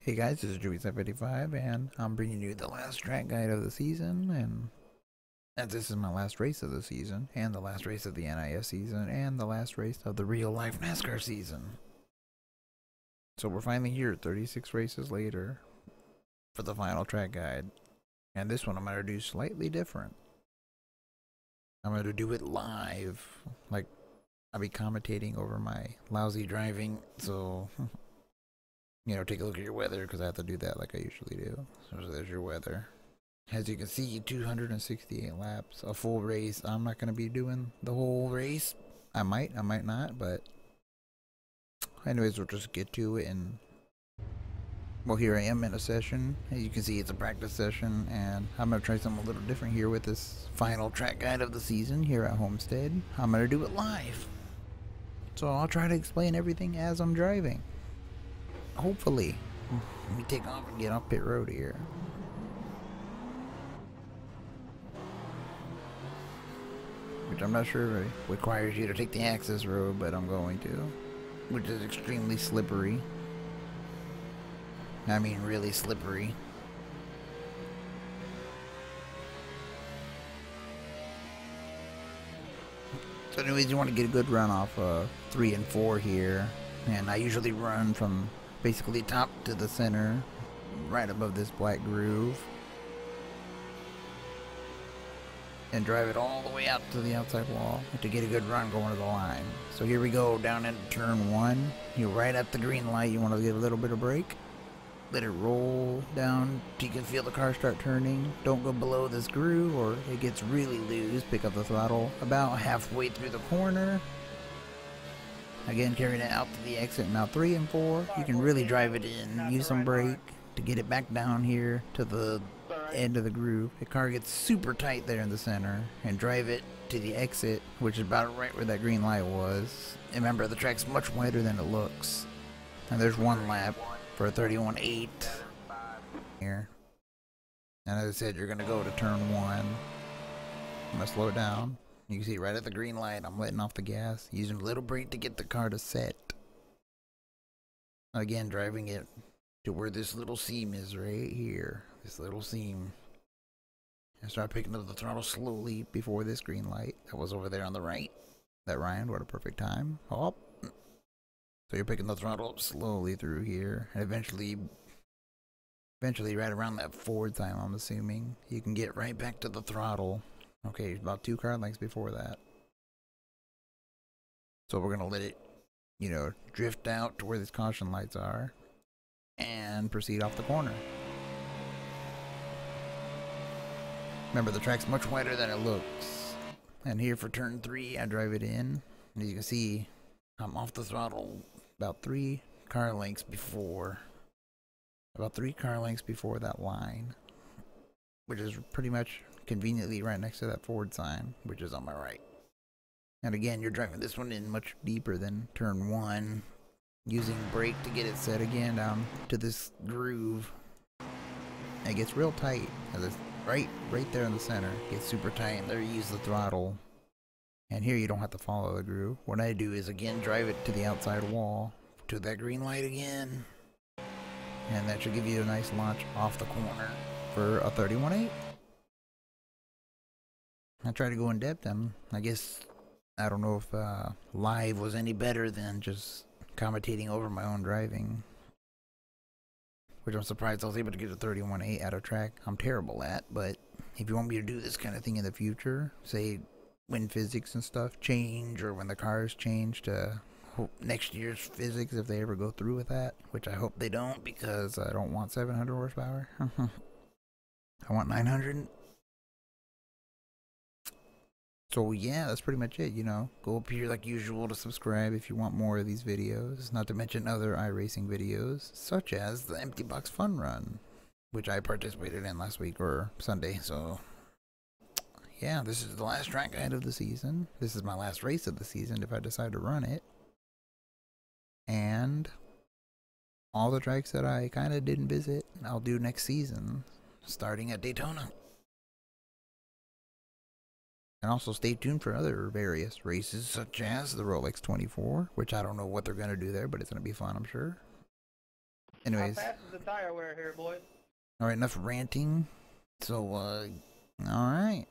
Hey guys, this is Joey755 and I'm bringing you the last track guide of the season, and as this is my last race of the season, and the last race of the NIS season, and the last race of the real life NASCAR season. So we're finally here 36 races later for the final track guide. And this one I'm going to do slightly different. I'm going to do it live, like I'll be commentating over my lousy driving, so take a look at your weather because I have to do that like I usually do. So there's your weather. As you can see, 268 laps, a full race. I'm not going to be doing the whole race. I might not, but anyways, we'll just get to it. And well, here I am in a session. As you can see, it's a practice session, and I'm going to try something a little different here with this final track guide of the season here at Homestead. I'm going to do it live. So I'll try to explain everything as I'm driving. Hopefully. Let me take off and get off pit road here. Which I'm not sure requires you to take the access road, but I'm going to. Which is extremely slippery. I mean, really slippery. So anyways, you want to get a good run off 3 and 4 here. And I usually run from basically top to the center, right above this black groove. And drive it all the way out to the outside wall to get a good run going to the line. So here we go down into turn 1. You're right at the green light. You want to get a little bit of brake. Let it roll down till you can feel the car start turning. Don't go below this groove or it gets really loose. Pick up the throttle about halfway through the corner. Again, carrying it out to the exit. Now 3 and 4, you can really drive it in. Use some brake to get it back down here to the end of the groove. The car gets super tight there in the center, and drive it to the exit, which is about right where that green light was. And remember, the track's much wider than it looks. And there's one lap for a 31.8 here. And as I said, you're going to go to turn 1. I'm going to slow it down. You can see right at the green light, I'm letting off the gas, using a little brake to get the car to set. Again, driving it to where this little seam is right here. This little seam. And start picking up the throttle slowly before this green light that was over there on the right. That Ryan, what a perfect time. Oh. So you're picking the throttle up slowly through here. And eventually right around that forward time, I'm assuming, you can get right back to the throttle. Okay, about 2 car lengths before that. So we're going to let it, drift out to where these caution lights are. And proceed off the corner. Remember, the track's much wider than it looks. And here for turn 3, I drive it in. And as you can see, I'm off the throttle about 3 car lengths before. About 3 car lengths before that line. Which is pretty much conveniently right next to that forward sign, which is on my right. And again, you're driving this one in much deeper than turn 1. Using brake to get it set again down to this groove. And it gets real tight. It's right there in the center. It gets super tight, and there you use the throttle. And here you don't have to follow the groove. What I do is again drive it to the outside wall, to that green light again. And that should give you a nice launch off the corner for a 31.8. I try to go in depth, and I guess, I don't know if live was any better than just commentating over my own driving, which I'm surprised I was able to get a 31.8 out of track. I'm terrible at, but if you want me to do this kind of thing in the future, say when physics and stuff change, or when the cars change to next year's physics, if they ever go through with that, which I hope they don't, because I don't want 700 horsepower. I want 900. So yeah, that's pretty much it, Go up here like usual to subscribe if you want more of these videos. Not to mention other iRacing videos, such as the Empty Box Fun Run, which I participated in last week or Sunday. So yeah, this is the last track guide of the season. This is my last race of the season if I decide to run it. And all the tracks that I kind of didn't visit, I'll do next season, starting at Daytona. And also stay tuned for other various races, such as the Rolex 24, which I don't know what they're going to do there, but it's going to be fun, I'm sure. Anyways. How fast is the tire wear here, boys? Alright, enough ranting. So, alright.